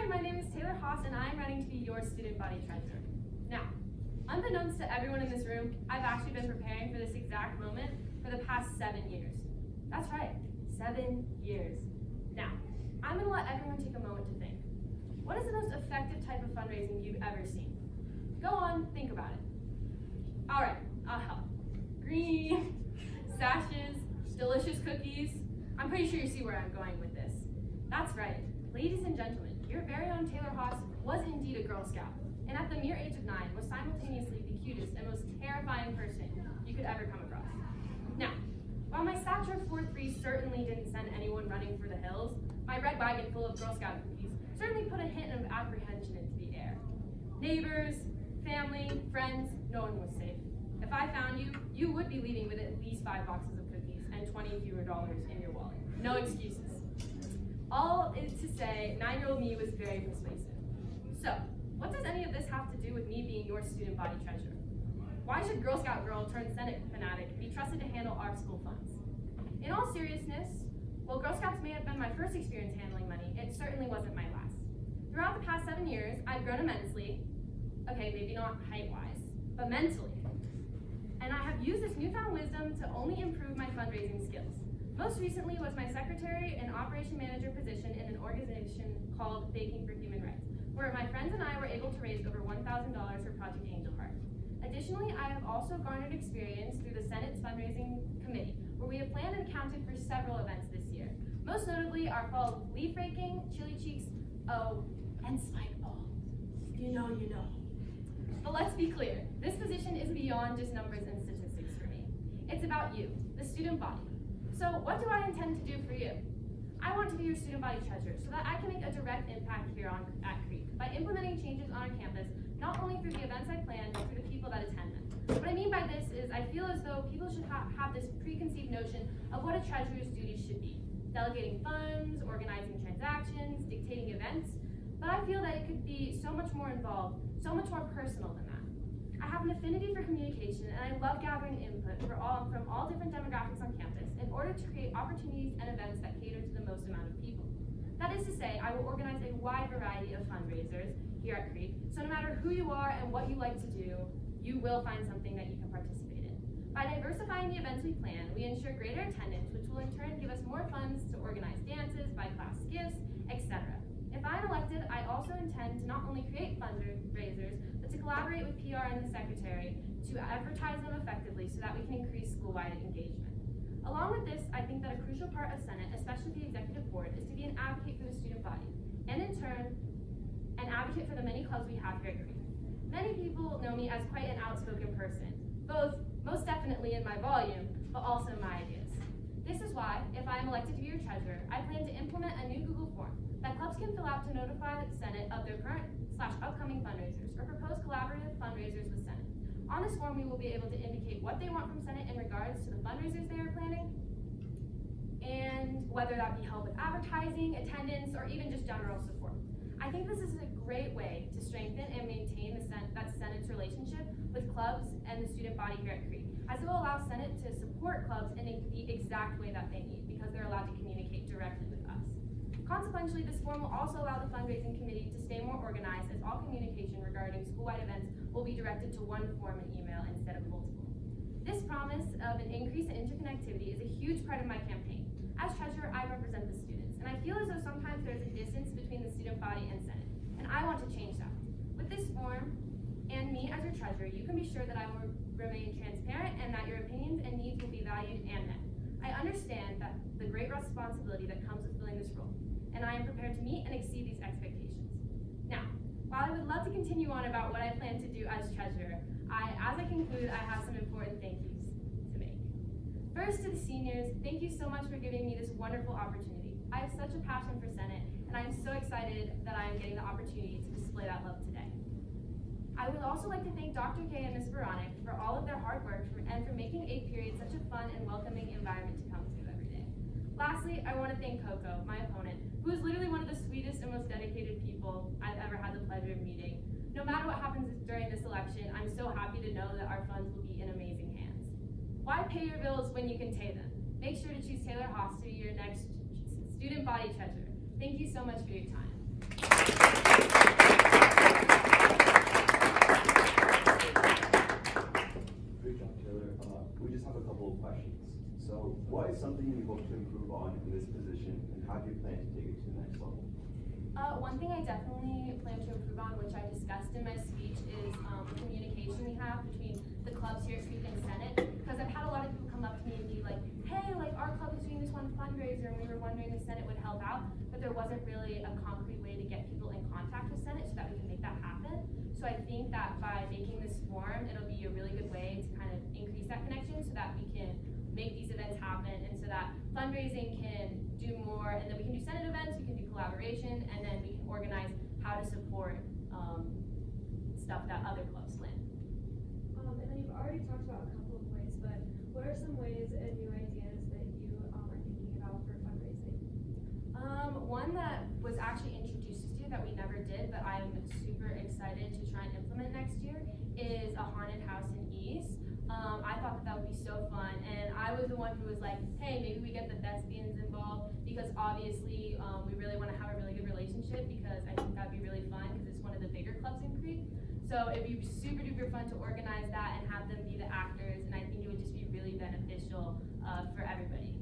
my name is Taylor Haas, and I'm running to be your student body treasurer. Now, unbeknownst to everyone in this room, I've actually been preparing for this exact moment for the past 7 years. That's right, 7 years. Now, I'm going to let everyone take a moment to think. What is the most effective type of fundraising you've ever seen? Go on, think about it. All right, I'll help. Green, sashes, delicious cookies. I'm pretty sure you see where I'm going with this. That's right, ladies and gentlemen, your very own Taylor Haas was indeed a Girl Scout, and at the mere age of 9 was simultaneously the cutest and most terrifying person you could ever come across. Now, while my stature of 4'3" certainly didn't send anyone running for the hills, my red wagon full of Girl Scout cookies certainly put a hint of apprehension into the air. Neighbors, family, friends, no one was safe. If I found you, you would be leaving with at least 5 boxes of cookies and $20 fewer in your wallet. No excuses. All is to say, 9-year-old me was very persuasive. So, what does any of this have to do with me being your student body treasurer? Why should Girl Scout girl turned Senate fanatic be trusted to handle our school funds? In all seriousness, while Girl Scouts may have been my first experience handling money, it certainly wasn't my last. Throughout the past 7 years, I've grown immensely, okay, maybe not height-wise, but mentally. And I have used this newfound wisdom to only improve my fundraising skills. Most recently was my secretary and operation manager position in an organization called Baking for Human Rights, where my friends and I were able to raise over $1,000 for Project Angel Heart. Additionally, I have also garnered experience through the Senate's fundraising committee, where we have planned and accounted for several events this year. Most notably our fall leaf raking, chili cheeks, oh, and spike balls. You know. But let's be clear, this position is beyond just numbers and statistics for me. It's about you, the student body. So what do I intend to do for you? I want to be your student body treasurer so that I can make a direct impact here at Creek by implementing changes on our campus, not only through the events I plan, but through the people that attend them. What I mean by this is I feel as though people should have this preconceived notion of what a treasurer's duties should be. Delegating funds, organizing transactions, dictating events, but I feel that it could be so much more involved, so much more personal than that. I have an affinity for communication, and I love gathering input from all different demographics on campus in order to create opportunities and events that cater to the most amount of people. That is to say, I will organize a wide variety of fundraisers here at Creek, so no matter who you are and what you like to do, you will find something that you can participate in. By diversifying the events we plan, we ensure greater attendance, which will in turn give us more funds to organize dances, buy class gifts, etc. If I'm elected, I also intend to not only create fundraisers, but to collaborate with PR and the secretary to advertise them effectively so that we can increase school-wide engagement. Along with this, I think that a crucial part of Senate, especially the executive board, is to be an advocate for the student body, and in turn, an advocate for the many clubs we have here at Creek. Many people know me as quite an outspoken person, both most definitely in my volume, but also in my ideas. This is why, if I am elected to be your treasurer, I plan to implement a new Google form that clubs can fill out to notify the Senate of their current/upcoming fundraisers or propose collaborative fundraisers with Senate. On this form, we will be able to indicate what they want from Senate in regards to the fundraisers they are planning, and whether that be help with advertising, attendance, or even just general support. I think this is a great way to strengthen and maintain that Senate's relationship with clubs and the student body here at Creek, as it will allow Senate to support clubs in the exact way that they need, because they're allowed to communicate directly with us. Consequently, this form will also allow the fundraising committee to stay more organized, as all communication regarding school-wide events will be directed to one form and email instead of multiple. This promise of an increase in interconnectivity is a huge part of my campaign. As treasurer, I represent the students, and I feel as though sometimes there's a distance between the student body and Senate, and I want to change that. With this form, and me as your treasurer, you can be sure that I will remain transparent and that your opinions and needs will be valued and met. I understand that the great responsibility that comes with filling this role, and I am prepared to meet and exceed these expectations. Now, while I would love to continue on about what I plan to do as treasurer, as I conclude, I have some important thank yous to make. First, to the seniors, thank you so much for giving me this wonderful opportunity. I have such a passion for Senate, and I am so excited that I am getting the opportunity to display that love today. I would also like to thank Dr. K and Ms. Veronic for all of their hard work and for making 8th period such a fun and welcoming environment to come to every day. Lastly, I want to thank Coco, my opponent, who is literally one of the sweetest and most dedicated people I've ever had the pleasure of meeting. No matter what happens during this election, I'm so happy to know that our funds will be in amazing hands. Why pay your bills when you can pay them? Make sure to choose Taylor Haas to be your next student body treasurer. Thank you so much for your time. Great job, Taylor. We just have a couple of questions. So, what is something you hope to improve on in this position, and how do you plan to take it to the next level? One thing I definitely plan to improve on, which I discussed in my speech, is the communication we have between the clubs here at Street and Senate. Because I've had a lot of people come up to me and be like, hey, like our club is doing this one fundraiser and we were wondering if Senate would help out, but there wasn't really a concrete way to get people in contact with Senate so that we can make that happen. So I think that by making this forum, it'll be a really good way to kind of increase that connection so that we can make these events happen and so that fundraising can do more, and then we can do Senate events, we can do collaboration, and then we can organize how to support stuff that other clubs plan. And then you've already talked about a couple of ways, but what are some ways and new ideas that you are thinking about for fundraising? One that was actually introduced this year that we never did, but I'm super excited to try and implement next year, is a haunted house in East. I thought that would be so fun, and I was the one who was like, hey, maybe we get the thespians involved, because obviously we really want to have a really good relationship, because I think that'd be really fun, because it's one of the bigger clubs in Crete. So it'd be super duper fun to organize that and have them be the actors, and I think it would just be really beneficial for everybody.